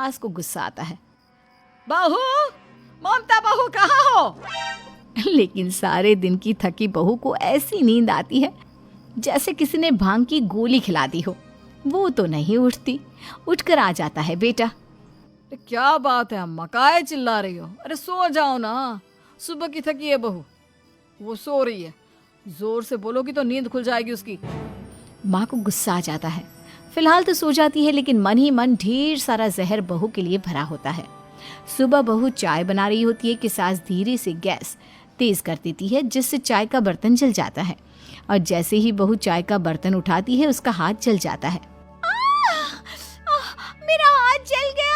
सास को गुस्सा आता है। बहू, ममता बहू कहाँ हो? लेकिन सारे दिन की थकी बहू को ऐसी नींद आती है जैसे किसी ने भांग की गोली खिला दी हो। वो तो नहीं उठती। उठकर आ जाता है बेटा। क्या बात है अम्मा, काहे चिल्ला रही हो? अरे सो जाओ ना, सुबह की थकी है बहू। वो सो रही है, जोर से बोलोगी तो नींद खुल जाएगी उसकी। माँ को गुस्सा आ जाता है। फिलहाल तो सो जाती है, लेकिन मन ही मन ढेर सारा जहर बहू के लिए भरा होता है। सुबह बहू चाय बना रही होती है कि सास धीरे से गैस तेज कर देती है, जिससे चाय का बर्तन जल जाता है। और जैसे ही बहू चाय का बर्तन उठाती है, उसका हाथ जल जाता है। मेरा हाथ जल गया।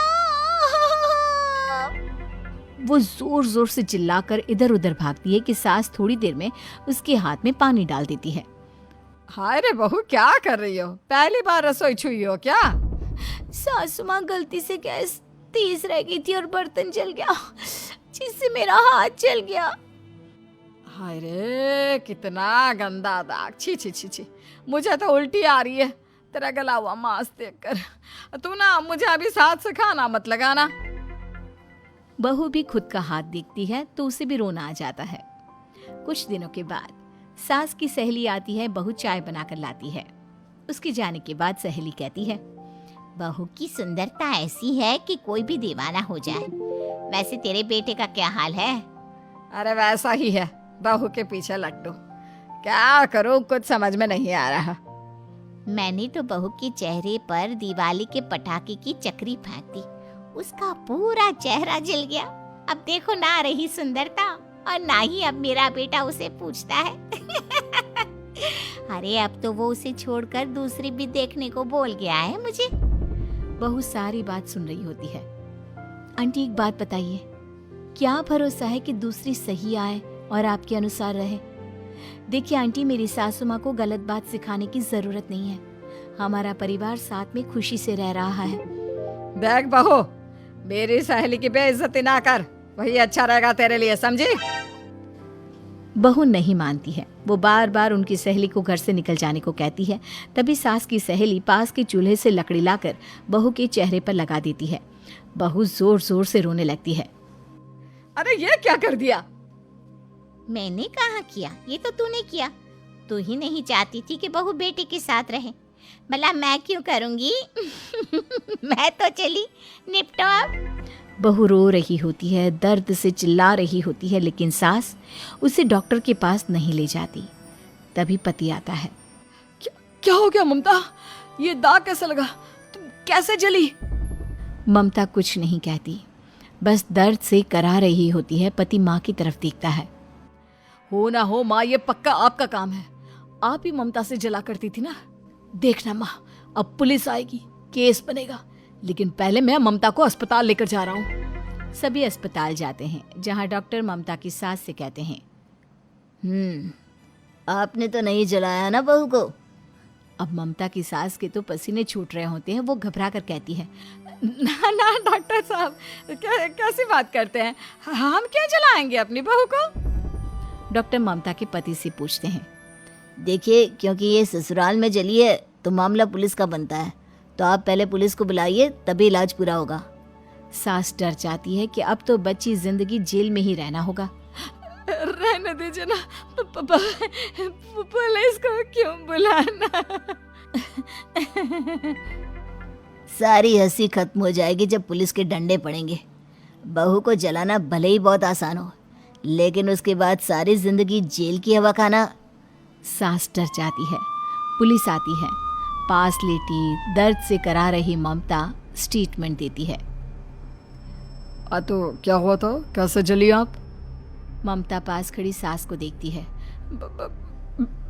वो जोर जोर से चिल्लाकर इधर उधर भागती है कि सास थोड़ी देर में उसके हाथ में पानी डाल देती है। हाय रे बहू, क्या कर रही हो? पहली बार रसोई छुई हो क्या? सासू माँ, गलती से गैस तेज रह गई थी और बर्तन जल गया, जिससे मेरा हाथ जल गया। हाय रे, कितना गंदा दाग। छी छी छी छी, मुझे तो उल्टी आ रही है तेरा गला हुआ मांस देखकर। तू ना मुझे अभी साथ से खाना मत लगाना। बहू भी खुद का हाथ देखती है तो उसे भी रोना आ जाता है। कुछ दिनों के बाद सास की सहेली आती है। बहू चाय बनाकर लाती है। उसके जाने के बाद सहेली कहती है, बहू की सुंदरता ऐसी है कि कोई भी दीवाना हो जाए। वैसे तेरे बेटे का क्या हाल है? अरे वैसा ही है, बहू के पीछे लट्टू। क्या करूं, कुछ समझ में नहीं आ रहा। मैंने तो बहू के चेहरे पर दिवाली के पटाखे की चक्री फेंक दी, उसका पूरा चेहरा जल गया। अब देखो ना रही सुंदरता, और ना ही अब मेरा बेटा उसे पूछता है। अरे अब तो वो उसे छोड़कर दूसरी भी देखने को बोल गया है मुझे। बहू सारी बात सुन रही होती है। आंटी, एक बात बताइए, क्या भरोसा है कि दूसरी सही आए और आपके अनुसार रहे? देखिए आंटी, मेरी सासू माँ को गलत बात सिखाने की जरूरत नहीं है। हमारा परिवार साथ में खुशी से रह रहा है। देख बहू, मेरी सहेली की बेइज्जती ना कर, वही अच्छा रहेगा तेरे लिए, समझी? बहू नहीं मानती है। वो बार बार उनकी सहेली को घर से निकल जाने को कहती है। तभी सास की सहेली पास के चूल्हे से लकड़ी लाकर बहू के चेहरे पर लगा देती है। बहू जोर जोर से रोने लगती है। अरे ये क्या कर दिया? मैंने कहाँ किया, ये तो तूने किया। तू ही नहीं चाहती थी कि बहू बेटे के साथ रहे, भला मैं क्यों करूंगी? मैं तो चली, निपटो अब। बहू रो रही होती है, दर्द से चिल्ला रही होती है, लेकिन सास उसे डॉक्टर के पास नहीं ले जाती। तभी पति आता है। क्या हो गया ममता? ये दाग कैसे लगा? तुम कैसे जली? ममता कुछ नहीं कहती, बस दर्द से करा रही होती है। पति माँ की तरफ देखता है। हो ना हो माँ, ये पक्का आपका काम है। आप ही ममता से जला करती थी ना। देखना माँ, अब पुलिस आएगी, केस बनेगा, लेकिन पहले मैं ममता को अस्पताल लेकर जा रहा हूँ। सभी अस्पताल जाते हैं, जहाँ डॉक्टर ममता की सास से कहते हैं, आपने तो नहीं जलाया ना बहू को? अब ममता की सास के तो पसीने छूट रहे होते हैं। वो घबरा कर कहती है, ना ना डॉक्टर साहब, कैसी बात करते हैं? हम क्या जलाएंगे अपनी बहू को? डॉक्टर ममता के पति से पूछते हैं, देखिए, क्योंकि ये ससुराल में जली है तो मामला पुलिस का बनता है, तो आप पहले पुलिस को बुलाइए, तभी इलाज पूरा होगा। सास डर जाती है कि अब तो बच्ची जिंदगी जेल में ही रहना होगा। रहने दीजिए ना, पुलिस को क्यों बुलाना? सारी हंसी खत्म हो जाएगी जब पुलिस के डंडे पड़ेंगे। बहू को जलाना भले ही बहुत आसान हो, लेकिन उसके बाद सारी जिंदगी जेल की हवा खाना। सास डर जाती है। पुलिस आती है। पास लेटी दर्द से करा रही ममता स्टेटमेंट देती है। तो क्या हुआ था? कैसे जली आप? ममता पास खड़ी सास को देखती है।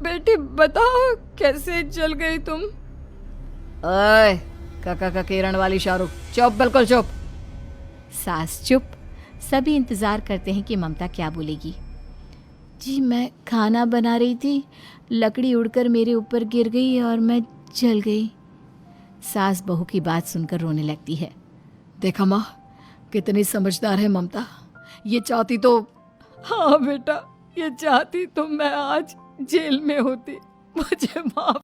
बेटी बताओ, कैसे जल गई तुम? ओए, काका का किरण वाली शाहरुख, चुप, बिल्कुल चुप। सास चुप। सभी इंतजार करते हैं कि ममता क्या बोलेगी। जी, मैं खाना बना रही थी, लकड़ी उड़कर मेरे ऊपर गिर गई और मैं जल गई। सास बहू की बात सुनकर रोने लगती है। देखा माँ, कितनी समझदार है ममता। ये चाहती तो, हाँ बेटा, ये चाहती तो मैं आज जेल में होती। मुझे माफ